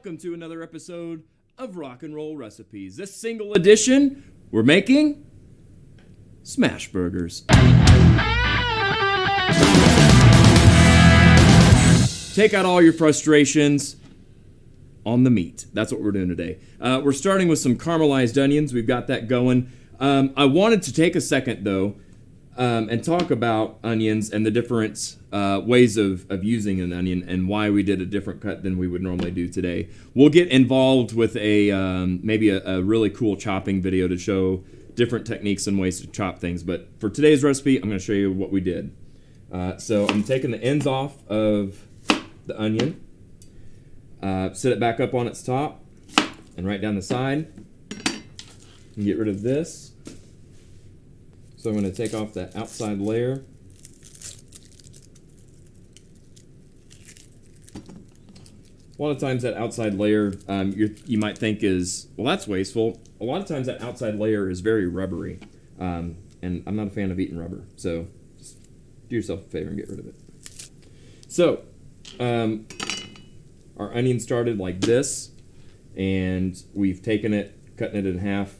welcome to another episode of Rock and Roll Recipes. This single edition, we're making smash burgers. Take out all your frustrations on the meat. That's what we're doing today. We're starting with some caramelized onions. We've got that going. I wanted to take a second, though, and talk about onions and the different ways of using an onion and why we did a different cut than we would normally do today. We'll get involved with maybe a really cool chopping video to show different techniques and ways to chop things. But for today's recipe, I'm going to show you what we did. So I'm taking the ends off of the onion, set it back up on its top, and right down the side. And get rid of this. So I'm going to take off that outside layer. A lot of times that outside layer you might think is, well, that's wasteful. A lot of times that outside layer is very rubbery. And I'm not a fan of eating rubber. So just do yourself a favor and get rid of it. So our onion started like this. And we've taken it, cutting it in half.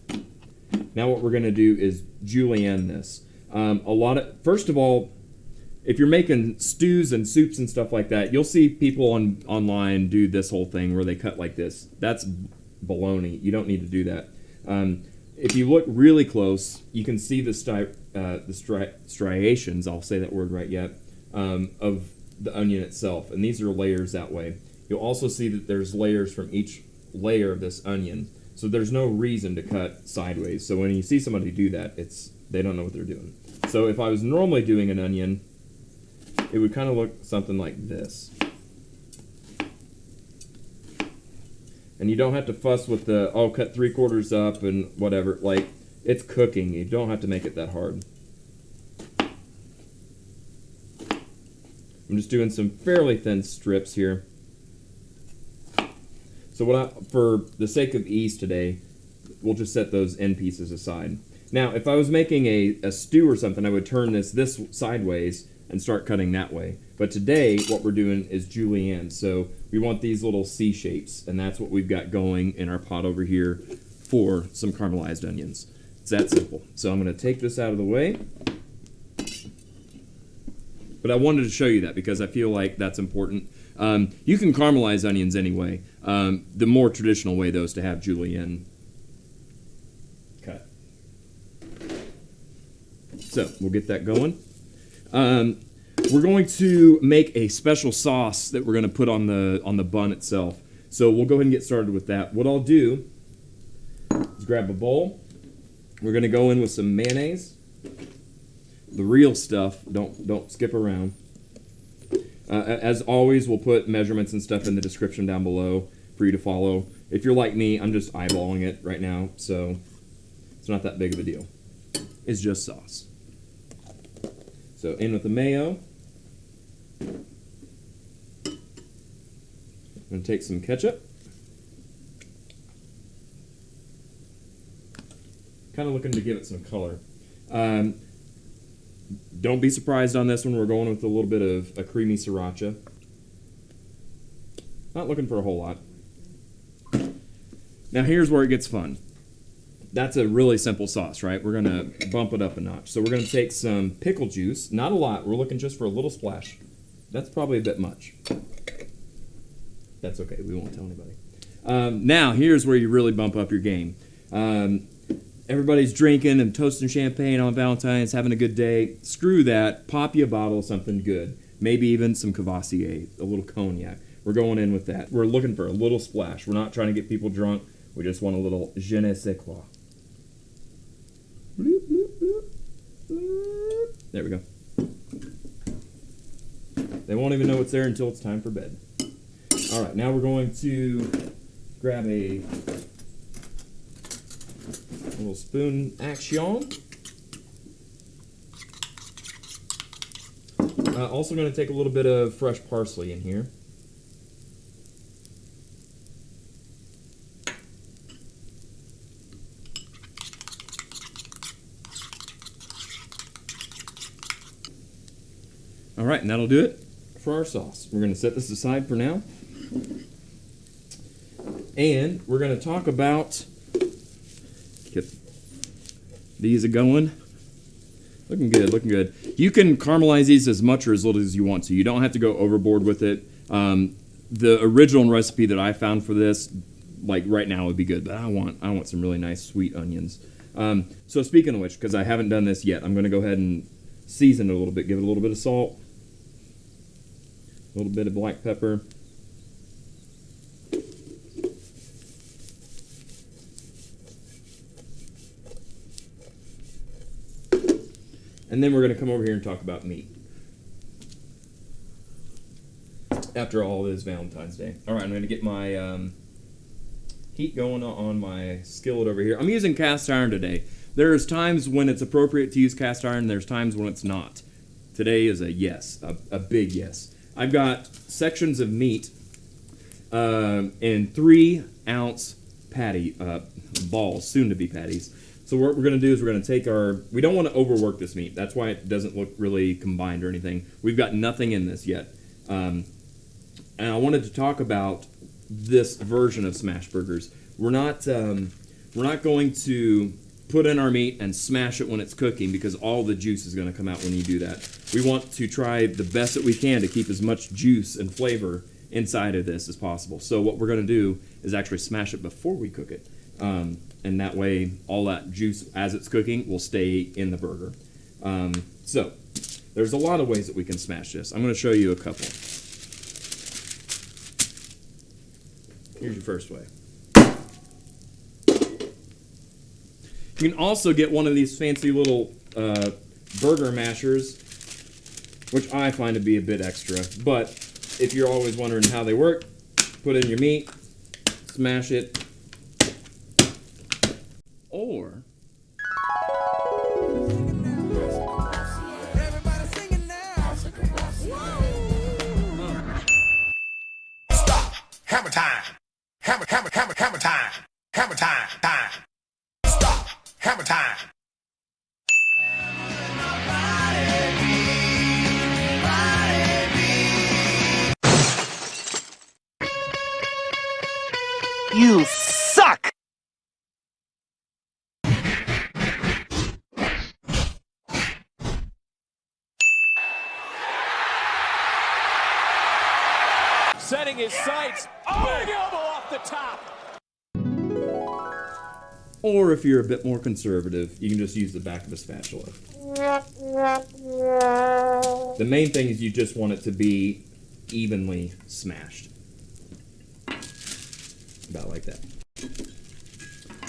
Now what we're going to do is julienne this. First of all, if you're making stews and soups and stuff like that, you'll see people online do this whole thing where they cut like this. That's baloney. You don't need to do that. If you look really close, you can see the striations, I'll say that word right yet, of the onion itself. And these are layers that way. You'll also see that there's layers from each layer of this onion. So there's no reason to cut sideways. So when you see somebody do that, they don't know what they're doing. So if I was normally doing an onion, it would kind of look something like this. And you don't have to fuss with the, cut 3/4 up and whatever. Like, it's cooking. You don't have to make it that hard. I'm just doing some fairly thin strips here. So for the sake of ease today, we'll just set those end pieces aside. Now, if I was making a stew or something, I would turn this sideways and start cutting that way. But today, what we're doing is julienne. So we want these little C shapes, and that's what we've got going in our pot over here for some caramelized onions. It's that simple. So I'm going to take this out of the way. But I wanted to show you that because I feel like that's important. You can caramelize onions anyway. The more traditional way, though, is to have julienne cut. So we'll get that going. We're going to make a special sauce that we're going to put on the bun itself. So we'll go ahead and get started with that. What I'll do is grab a bowl. We're going to go in with some mayonnaise. The real stuff. Don't skip around. As always, we'll put measurements and stuff in the description down below for you to follow. If you're like me, I'm just eyeballing it right now, so it's not that big of a deal. It's just sauce. So in with the mayo. I'm going to take some ketchup. Kind of looking to give it some color. Don't be surprised on this one. We're going with a little bit of a creamy sriracha. Not looking for a whole lot. Now here's where it gets fun. That's a really simple sauce, right? We're going to bump it up a notch. So we're going to take some pickle juice. Not a lot. We're looking just for a little splash. That's probably a bit much. That's okay. We won't tell anybody. Now here's where you really bump up your game. Everybody's drinking and toasting champagne on Valentine's, having a good day. Screw that. Pop you a bottle of something good. Maybe even some Cavassier, a little cognac. We're going in with that. We're looking for a little splash. We're not trying to get people drunk. We just want a little je ne sais quoi. Bloop, bloop, bloop, bloop. There we go. They won't even know it's there until it's time for bed. All right, now we're going to grab a little spoon action. Also going to take a little bit of fresh parsley in here. All right, and that'll do it for our sauce. We're going to set this aside for now. And we're going to talk about, get these are going. Looking good, looking good. You can caramelize these as much or as little as you want to. You don't have to go overboard with it. The original recipe that I found for this, like right now, would be good. But I want some really nice sweet onions. So speaking of which, because I haven't done this yet, I'm going to go ahead and season it a little bit. Give it a little bit of salt, a little bit of black pepper. And then we're going to come over here and talk about meat. After all, it is Valentine's Day. All right, I'm going to get my heat going on my skillet over here. I'm using cast iron today. There's times when it's appropriate to use cast iron. There's times when it's not. Today is a yes, a big yes. I've got sections of meat in 3-ounce patty balls, soon to be patties. So what we're going to do is we're going to take we don't want to overwork this meat. That's why it doesn't look really combined or anything. We've got nothing in this yet. And I wanted to talk about this version of smash burgers. We're not going to put in our meat and smash it when it's cooking because all the juice is going to come out when you do that. We want to try the best that we can to keep as much juice and flavor inside of this as possible. So what we're going to do is actually smash it before we cook it. And that way, all that juice as it's cooking will stay in the burger. So, there's a lot of ways that we can smash this. I'm going to show you a couple. Here's your first way. You can also get one of these fancy little burger mashers, which I find to be a bit extra. But if you're always wondering how they work, put in your meat, smash it, or stop. Hammer time. Hammer time. Hammer time. Stop. Hammer time. You suck! Setting his sights. Oh, big elbow off the top. or if you're a bit more conservative, you can just use the back of a spatula. The main thing is you just want it to be evenly smashed. About like that.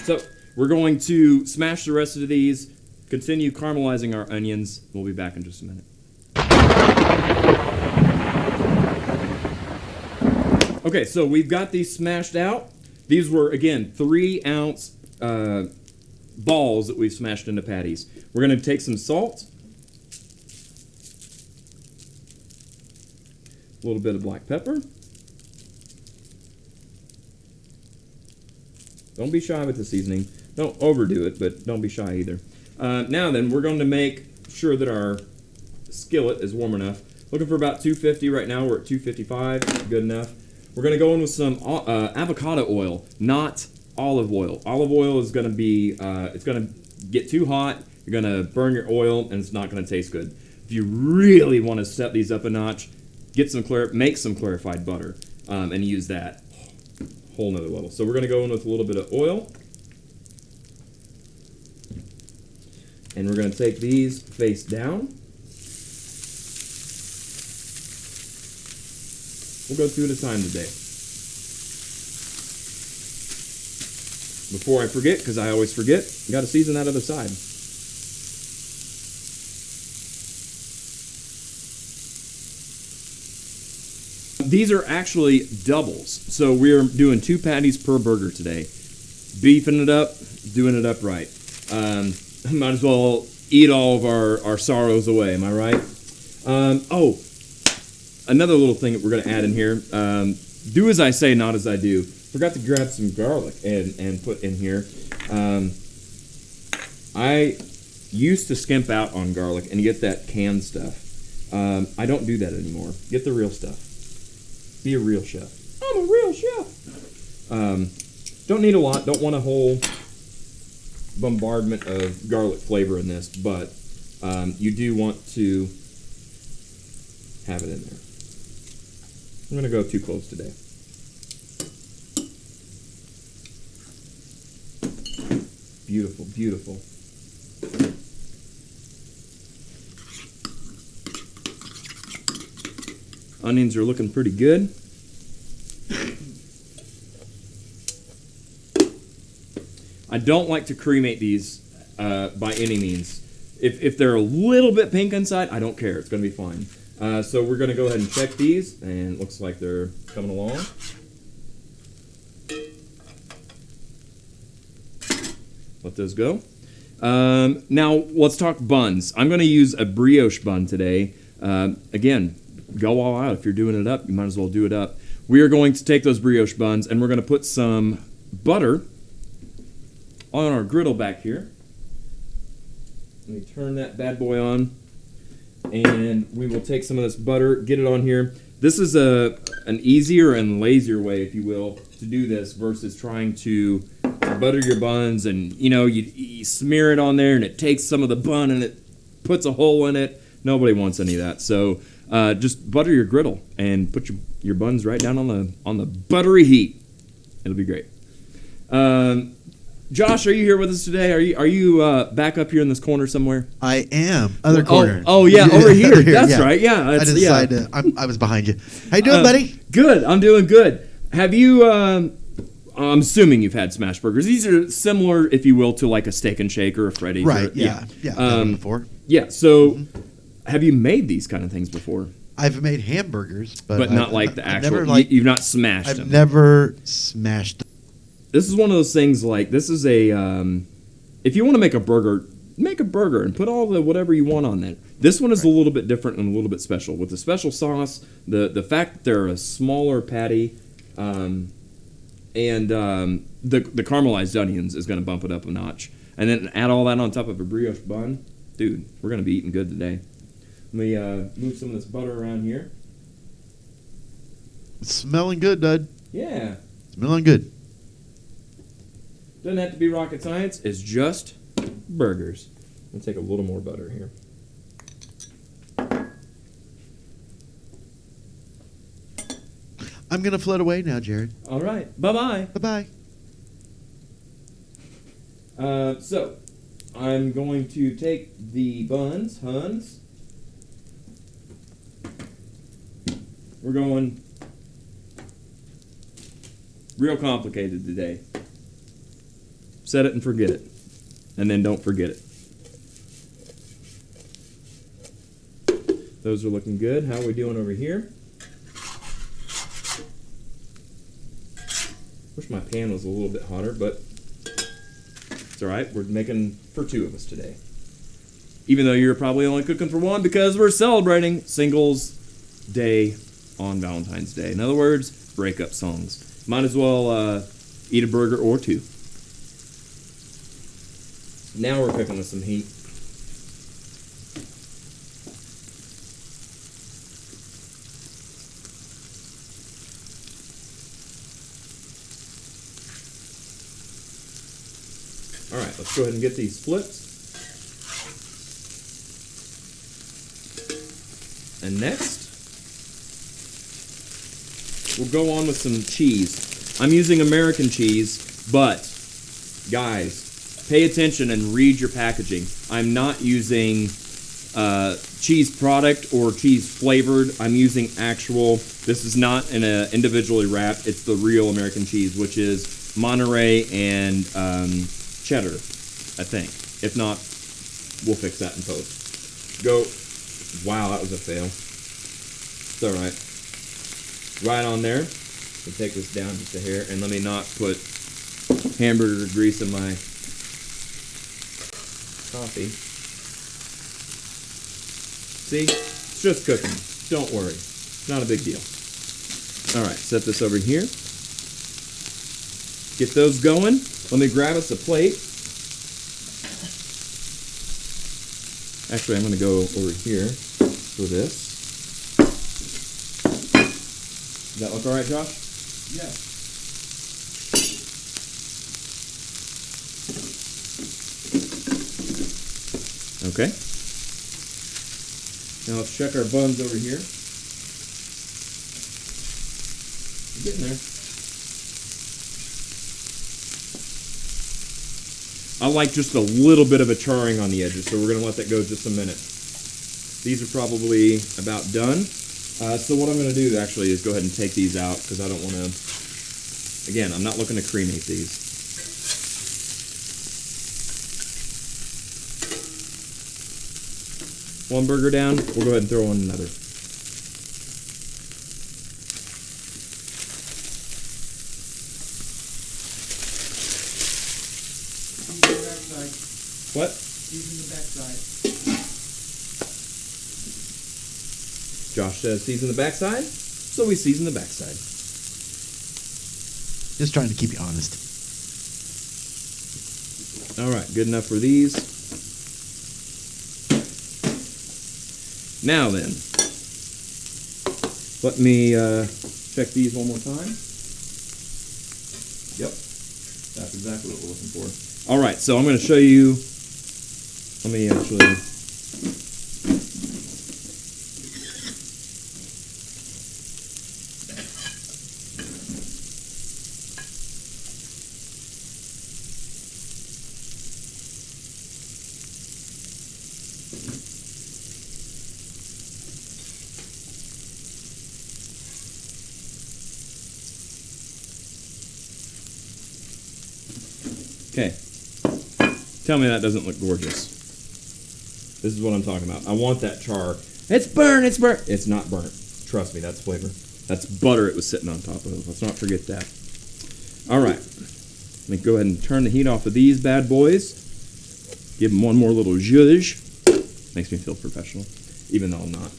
So, we're going to smash the rest of these, continue caramelizing our onions. We'll be back in just a minute. Okay, so we've got these smashed out. These were, again, 3-ounce balls that we've smashed into patties. We're going to take some salt, a little bit of black pepper. Don't be shy with the seasoning. Don't overdo it, but don't be shy either. Now then, we're going to make sure that our skillet is warm enough. Looking for about 250 right now. We're at 255. Good enough. We're going to go in with some avocado oil, not olive oil. Olive oil is going to be, it's going to get too hot. You're going to burn your oil, and it's not going to taste good. If you really want to step these up a notch, make some clarified butter and use that. Whole nother level. So we're going to go in with a little bit of oil. And we're going to take these face down. We'll go two at a time today. Before I forget, because I always forget, you got to season that other side. These are actually doubles, so we're doing 2 patties per burger today. Beefing it up, doing it up right. Might as well eat all of our sorrows away, am I right? Oh, another little thing that we're going to add in here. Do as I say, not as I do. Forgot to grab some garlic and put in here. I used to skimp out on garlic and get that canned stuff. I don't do that anymore. Get the real stuff. Be a real chef. I'm a real chef. Don't need a lot. Don't want a whole bombardment of garlic flavor in this, but you do want to have it in there. I'm going to go 2 cloves today. Beautiful, beautiful. Onions are looking pretty good. I don't like to cremate these by any means. If they're a little bit pink inside, I don't care. It's going to be fine. So we're going to go ahead and check these, and it looks like they're coming along. Let those go. Now, let's talk buns. I'm going to use a brioche bun today. Again, go all out. If you're doing it up, you might as well do it up. We are going to take those brioche buns, and we're going to put some butter on our griddle back here. Let me turn that bad boy on, and we will take some of this butter, get it on here. This is an easier and lazier way, if you will, to do this versus trying to butter your buns, and you smear it on there, and it takes some of the bun and it puts a hole in it. Nobody wants any of that. So just butter your griddle and put your buns right down on the buttery heat. It'll be great. Josh, are you here with us today? Are you back up here in this corner somewhere? I am. Other corner. Oh yeah, over here. That's yeah. right. Yeah, I decided I was behind you. How you doing, buddy? Good. I'm doing good. Have you? I'm assuming you've had smash burgers. These are similar, if you will, to like a Steak and Shake or a Freddy's. Right. Yeah. I've done them before. Yeah. So, have you made these kind of things before? I've made hamburgers, but not like the actual. You've not smashed them. I've never smashed them. This is one of those things like this is a. If you want to make a burger, make a burger and put all the whatever you want on there. This one is a little bit different and a little bit special with the special sauce. The fact that they're a smaller patty, and the caramelized onions is going to bump it up a notch. And then add all that on top of a brioche bun, dude. We're going to be eating good today. Let me move some of this butter around here. It's smelling good, Dud. Yeah. Smelling good. Doesn't have to be rocket science. It's just burgers. I'll take a little more butter here. I'm going to float away now, Jared. All right. Bye-bye. Bye-bye. So, I'm going to take the buns, Huns. We're going real complicated today. Set it and forget it. And then don't forget it. Those are looking good. How are we doing over here? Wish my pan was a little bit hotter, but it's all right. We're making for 2 of us today. Even though you're probably only cooking for 1 because we're celebrating Singles Day on Valentine's Day. In other words, breakup songs. Might as well eat a burger or 2. Now we're cooking with some heat. All right, let's go ahead and get these flipped. And next, we'll go on with some cheese. I'm using American cheese, but guys, pay attention and read your packaging. I'm not using cheese product or cheese flavored. I'm using actual. This is not in a individually wrapped. It's the real American cheese, which is Monterey and cheddar, I think. If not, we'll fix that in post. Go. Wow, that was a fail. It's all right. Right on there. We'll take this down just a hair, and let me not put hamburger grease in my coffee. See? It's just cooking. Don't worry. Not a big deal. Alright, set this over here. Get those going. Let me grab us a plate. Actually, I'm going to go over here for this. Does that look alright, Josh? Yes. Okay. Now let's check our buns over here. We're getting there. I like just a little bit of a charring on the edges, so we're going to let that go just a minute. These are probably about done. So what I'm going to do actually is go ahead and take these out because I don't want to, again, I'm not looking to cremate these. One burger down, we'll go ahead and throw on another. What? Season the backside. Josh says season the backside, so we season the backside. Just trying to keep you honest. All right, good enough for these. Now then, let me check these one more time. Yep, that's exactly what we're looking for. All right, so I'm going to show you. Let me actually. Okay. Tell me that doesn't look gorgeous. This is what I'm talking about. I want that char. It's burnt, it's burnt. It's not burnt. Trust me, that's flavor. That's butter it was sitting on top of. Let's not forget that. All right. Let me go ahead and turn the heat off of these bad boys. Give them one more little zhuzh. Makes me feel professional, even though I'm not.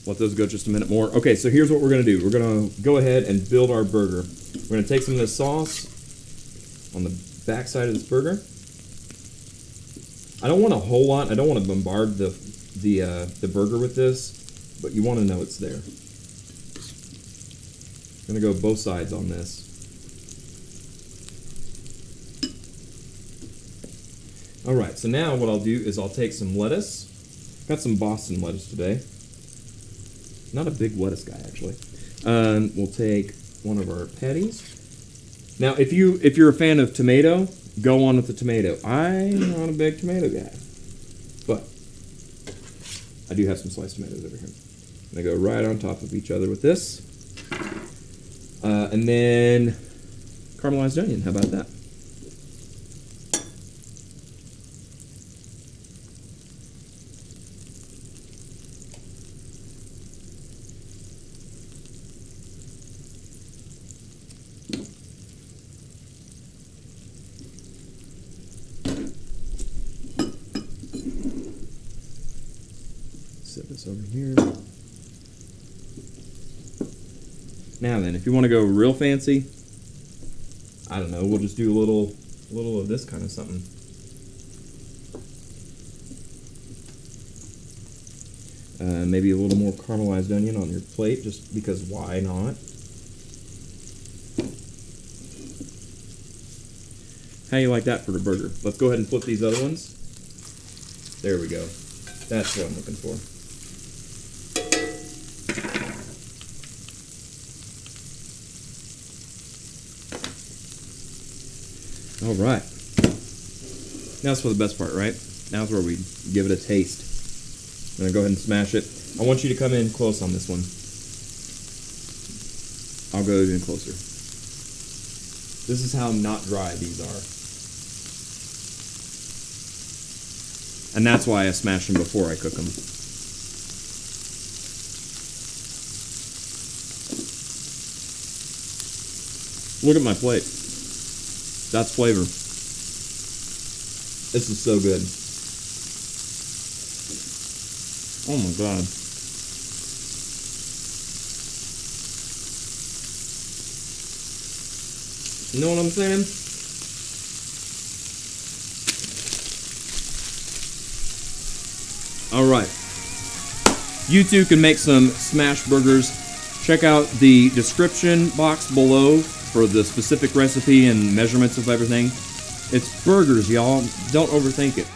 Let those go just a minute more. Okay, so here's what we're going to do. We're going to go ahead and build our burger. We're going to take some of this sauce on the back side of this burger. I don't want a whole lot. I don't want to bombard the burger with this, but you want to know it's there. I'm going to go both sides on this. All right, so now what I'll do is I'll take some lettuce. Got some Boston lettuce today. Not a big lettuce guy, actually. We'll take one of our patties. Now, if you're a fan of tomato, go on with the tomato. I'm not a big tomato guy, but I do have some sliced tomatoes over here. I'm gonna go right on top of each other with this, and then caramelized onion. How about that? Set this over here. Now then, if you want to go real fancy, I don't know, we'll just do a little of this kind of something. Maybe a little more caramelized onion on your plate, just because why not? How you like that for the burger? Let's go ahead and flip these other ones. There we go. That's what I'm looking for. All right. Now's for the best part, right? Now's where we give it a taste. I'm going to go ahead and smash it. I want you to come in close on this one. I'll go even closer. This is how not dry these are. And that's why I smash them before I cook them. Look at my plate. That's flavor. This is so good. Oh my God. You know what I'm saying? All right. You too can make some smash burgers. Check out the description box below for the specific recipe and measurements of everything. It's burgers, y'all. Don't overthink it.